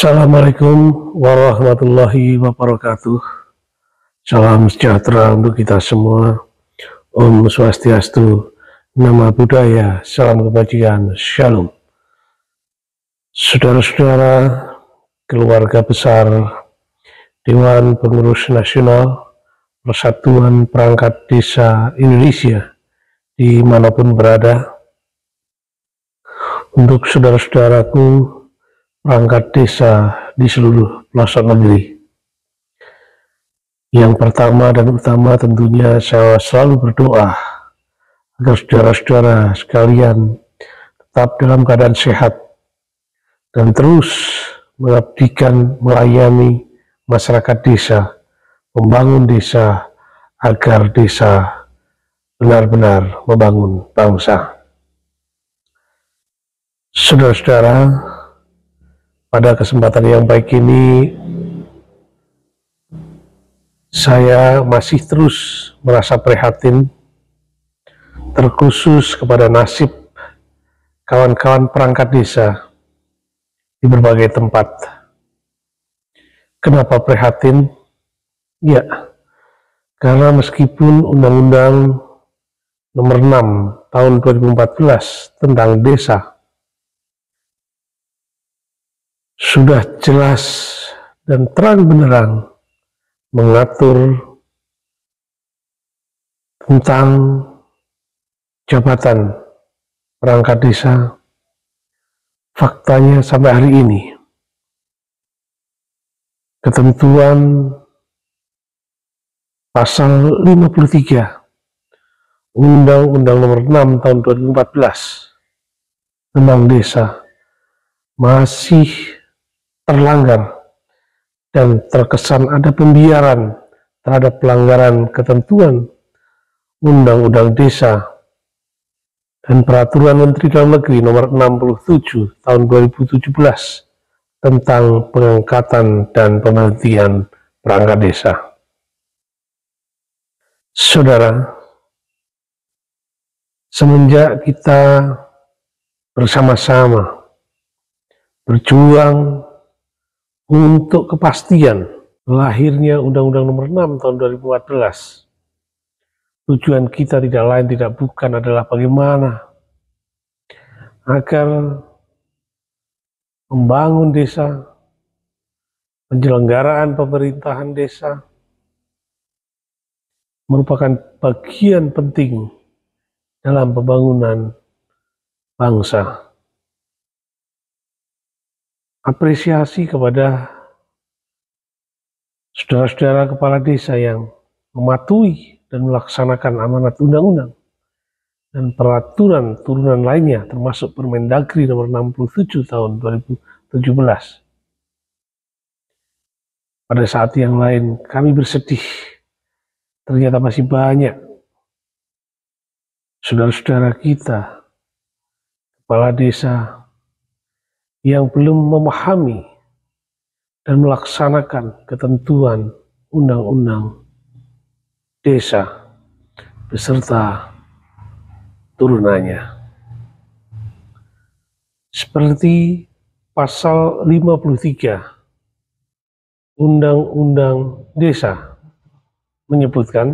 Assalamualaikum warahmatullahi wabarakatuh. Salam sejahtera untuk kita semua. Om Swastiastu, Namo Buddhaya, salam kebajikan, Shalom. Saudara-saudara, keluarga besar Dewan Pengurus Nasional Persatuan Perangkat Desa Indonesia dimanapun berada, untuk saudara-saudaraku perangkat desa di seluruh pelosok negeri. Yang pertama dan utama tentunya saya selalu berdoa agar saudara-saudara sekalian tetap dalam keadaan sehat dan terus mengabdikan, melayani masyarakat desa, membangun desa agar desa benar-benar membangun bangsa. Saudara-saudara, pada kesempatan yang baik ini, saya masih terus merasa prihatin, terkhusus kepada nasib kawan-kawan perangkat desa di berbagai tempat. Kenapa prihatin? Ya, karena meskipun Undang-Undang Nomor 6 Tahun 2014 tentang desa sudah jelas dan terang benderang mengatur tentang jabatan perangkat desa, faktanya sampai hari ini ketentuan pasal 53 Undang-Undang Nomor 6 Tahun 2014 tentang desa masih terlanggar dan terkesan ada pembiaran terhadap pelanggaran ketentuan Undang-Undang Desa dan Peraturan Menteri Dalam Negeri Nomor 67 Tahun 2017 tentang pengangkatan dan pemberhentian perangkat desa. Saudara, semenjak kita bersama-sama berjuang untuk kepastian lahirnya Undang-Undang Nomor 6 Tahun 2014, tujuan kita tidak lain tidak bukan adalah bagaimana agar membangun desa, penyelenggaraan pemerintahan desa merupakan bagian penting dalam pembangunan bangsa. Apresiasi kepada saudara-saudara kepala desa yang mematuhi dan melaksanakan amanat undang-undang dan peraturan turunan lainnya, termasuk Permendagri Nomor 67 Tahun 2017. Pada saat yang lain kami bersedih, ternyata masih banyak saudara-saudara kita kepala desa yang belum memahami dan melaksanakan ketentuan undang-undang desa beserta turunannya. Seperti pasal 53 Undang-Undang Desa menyebutkan,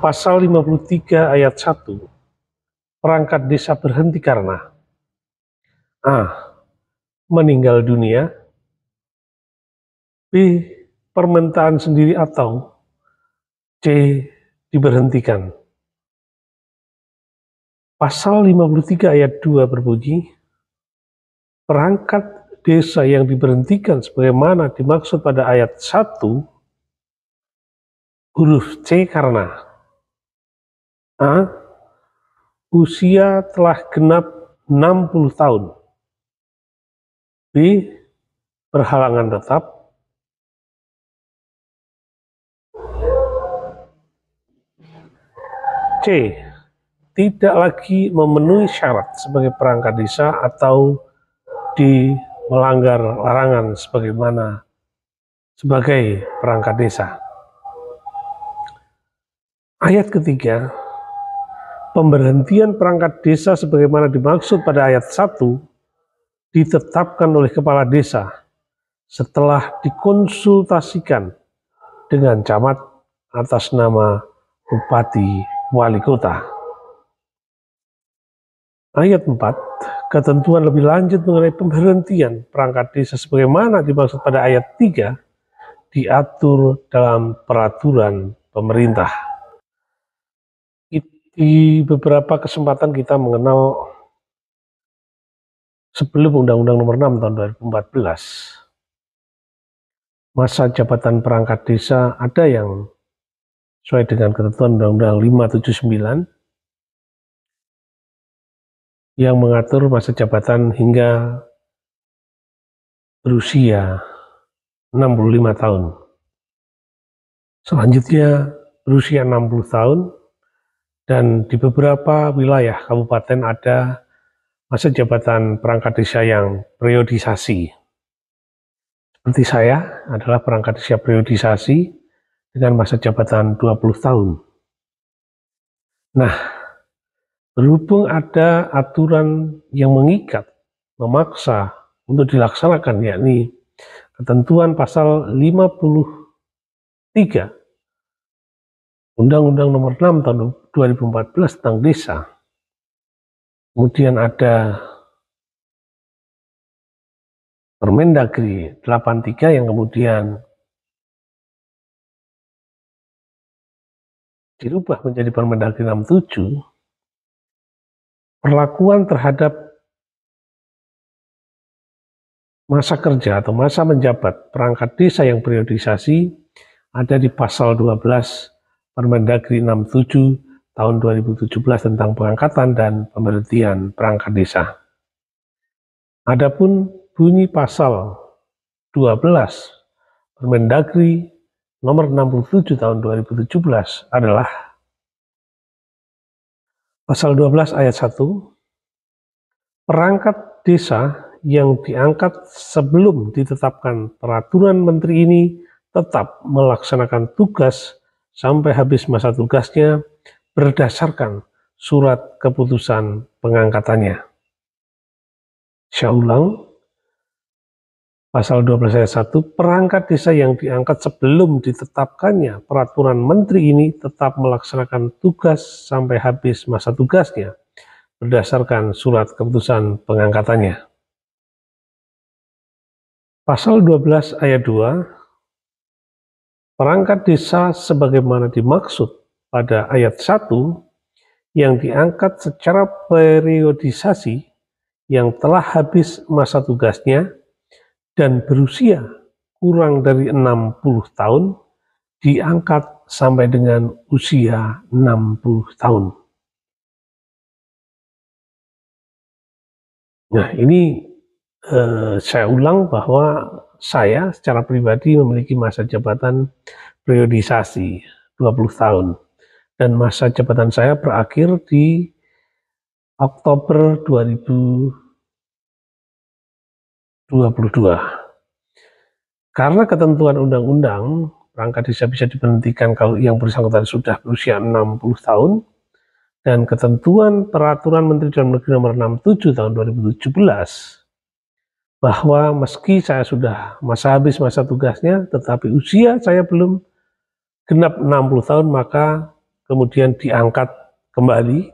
pasal 53 ayat 1, perangkat desa berhenti karena A. meninggal dunia, B. permintaan sendiri, atau C. diberhentikan. Pasal 53 ayat 2 berbunyi, perangkat desa yang diberhentikan sebagaimana dimaksud pada ayat 1 huruf C karena A. usia telah genap 60 tahun, B. berhalangan tetap, C. tidak lagi memenuhi syarat sebagai perangkat desa atau D. melanggar larangan sebagaimana sebagai perangkat desa. Ayat ketiga pemberhentian perangkat desa sebagaimana dimaksud pada ayat 1 ditetapkan oleh kepala desa setelah dikonsultasikan dengan camat atas nama bupati wali kota. Ayat 4, ketentuan lebih lanjut mengenai pemberhentian perangkat desa sebagaimana dimaksud pada ayat 3 diatur dalam peraturan pemerintah. Di beberapa kesempatan kita mengenal sebelum Undang-Undang Nomor 6 tahun 2014, masa jabatan perangkat desa ada yang sesuai dengan ketentuan Undang-Undang 579 yang mengatur masa jabatan hingga berusia 65 tahun. Selanjutnya berusia 60 tahun, dan di beberapa wilayah kabupaten ada masa jabatan perangkat desa yang periodisasi. Seperti saya adalah perangkat desa periodisasi dengan masa jabatan 20 tahun. Nah, berhubung ada aturan yang mengikat, memaksa untuk dilaksanakan, yakni ketentuan pasal 53 Undang-Undang Nomor 6 tahun 2014 tentang desa, kemudian ada Permendagri 83 yang kemudian dirubah menjadi Permendagri 67, perlakuan terhadap masa kerja atau masa menjabat perangkat desa yang periodisasi ada di pasal 12 Permendagri 67 tahun 2017 tentang pengangkatan dan pemberhentian perangkat desa. Adapun bunyi pasal 12 Permendagri nomor 67 tahun 2017 adalah pasal 12 ayat 1, perangkat desa yang diangkat sebelum ditetapkan peraturan menteri ini tetap melaksanakan tugas sampai habis masa tugasnya berdasarkan surat keputusan pengangkatannya. Saya ulang, pasal 12 ayat 1, perangkat desa yang diangkat sebelum ditetapkannya peraturan menteri ini tetap melaksanakan tugas sampai habis masa tugasnya berdasarkan surat keputusan pengangkatannya. Pasal 12 ayat 2, perangkat desa sebagaimana dimaksud pada ayat 1 yang diangkat secara periodisasi yang telah habis masa tugasnya dan berusia kurang dari 60 tahun diangkat sampai dengan usia 60 tahun. Nah, ini saya ulang bahwa saya secara pribadi memiliki masa jabatan periodisasi 20 tahun dan masa jabatan saya berakhir di Oktober 2022. Karena ketentuan undang-undang, perangkat desa bisa diberhentikan kalau yang bersangkutan sudah berusia 60 tahun, dan ketentuan peraturan Menteri Dalam Negeri nomor 67 tahun 2017, bahwa meski saya sudah habis masa tugasnya, tetapi usia saya belum genap 60 tahun, maka kemudian diangkat kembali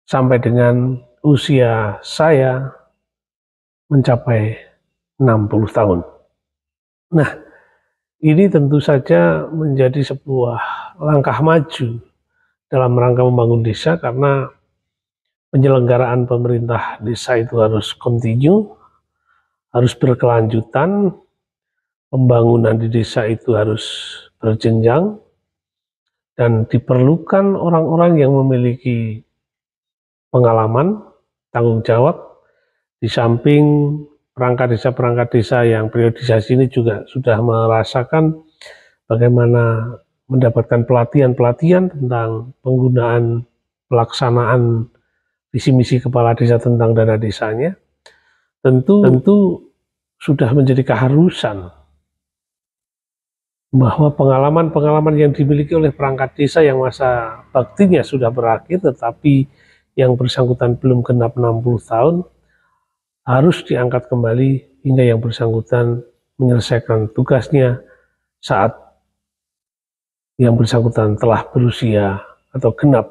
sampai dengan usia saya mencapai 60 tahun. Nah, ini tentu saja menjadi sebuah langkah maju dalam rangka membangun desa, karena penyelenggaraan pemerintah desa itu harus continue, harus berkelanjutan, pembangunan di desa itu harus berjenjang, dan diperlukan orang-orang yang memiliki pengalaman, tanggung jawab. Di samping perangkat desa yang periodisasi ini juga sudah merasakan bagaimana mendapatkan pelatihan-pelatihan tentang penggunaan pelaksanaan visi misi kepala desa tentang dana desanya. Tentu sudah menjadi keharusan bahwa pengalaman-pengalaman yang dimiliki oleh perangkat desa yang masa baktinya sudah berakhir tetapi yang bersangkutan belum genap 60 tahun harus diangkat kembali hingga yang bersangkutan menyelesaikan tugasnya saat yang bersangkutan telah berusia atau genap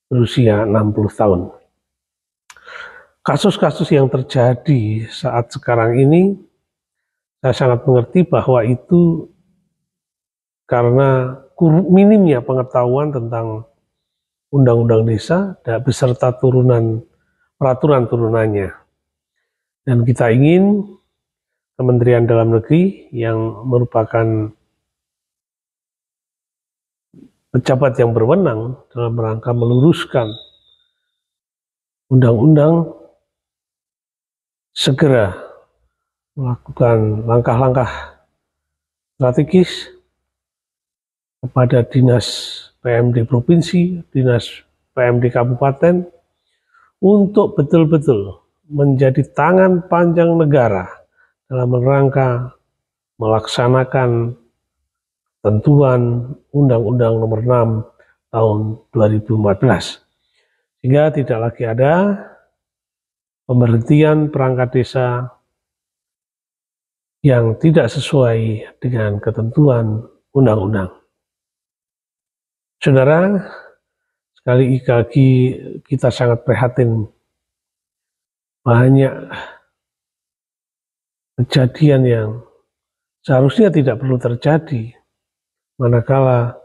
berusia 60 tahun. Kasus-kasus yang terjadi saat sekarang ini saya sangat mengerti bahwa itu karena minimnya pengetahuan tentang undang-undang desa dan beserta peraturan turunannya. Dan kita ingin Kementerian Dalam Negeri yang merupakan pejabat yang berwenang dalam rangka meluruskan undang-undang segera melakukan langkah-langkah strategis kepada dinas PMD provinsi, dinas PMD kabupaten untuk betul-betul menjadi tangan panjang negara dalam rangka melaksanakan tentuan Undang-Undang Nomor 6 tahun 2014 sehingga tidak lagi ada pemberhentian perangkat desa yang tidak sesuai dengan ketentuan undang-undang. Saudara, sekali lagi kita sangat prihatin banyak kejadian yang seharusnya tidak perlu terjadi manakala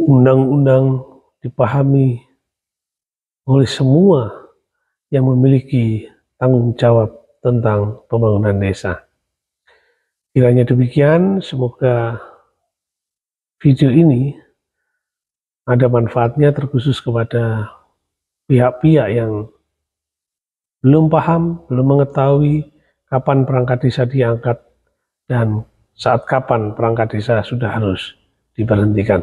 undang-undang dipahami oleh semua yang memiliki tanggung jawab tentang pembangunan desa. Kiranya demikian, semoga video ini ada manfaatnya terkhusus kepada pihak-pihak yang belum paham, belum mengetahui kapan perangkat desa diangkat dan saat kapan perangkat desa sudah harus diberhentikan.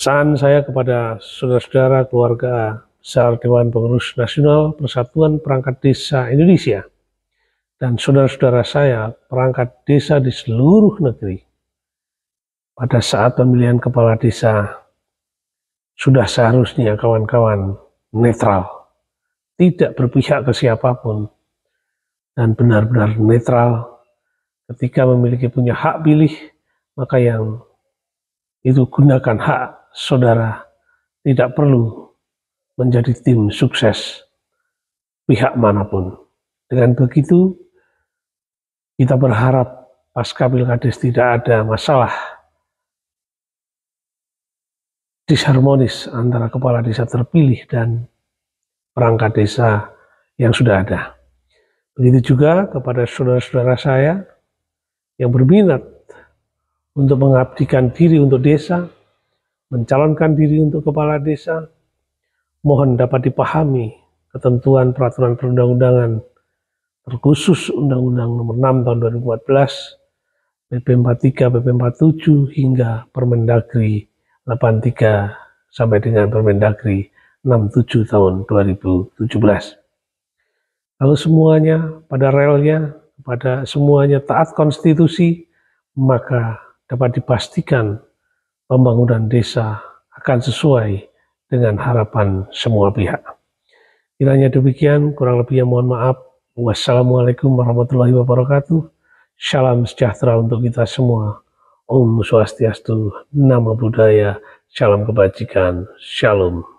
Saran saya kepada saudara-saudara keluarga besar Dewan Pengurus Nasional Persatuan Perangkat Desa Indonesia dan saudara-saudara saya perangkat desa di seluruh negeri, pada saat pemilihan kepala desa sudah seharusnya kawan-kawan netral, tidak berpihak ke siapapun, dan benar-benar netral. Ketika punya hak pilih, maka yang itu gunakan hak saudara, tidak perlu menjadi tim sukses pihak manapun. Dengan begitu, kita berharap pasca Pilkades tidak ada masalah disharmonis antara kepala desa terpilih dan perangkat desa yang sudah ada. Begitu juga kepada saudara-saudara saya yang berminat untuk mengabdikan diri untuk desa, mencalonkan diri untuk kepala desa, mohon dapat dipahami ketentuan peraturan perundang-undangan terkhusus Undang-Undang Nomor 6 tahun 2014, PP 43, PP 47 hingga Permendagri 83 sampai dengan Permendagri 67 tahun 2017. Kalau semuanya pada relnya, pada semuanya taat konstitusi, maka dapat dipastikan pembangunan desa akan sesuai dengan harapan semua pihak. Kiranya demikian, kurang lebihnya mohon maaf. Wassalamualaikum warahmatullahi wabarakatuh. Salam sejahtera untuk kita semua. Om Swastiastu, Namo Buddhaya, Salam Kebajikan, Shalom.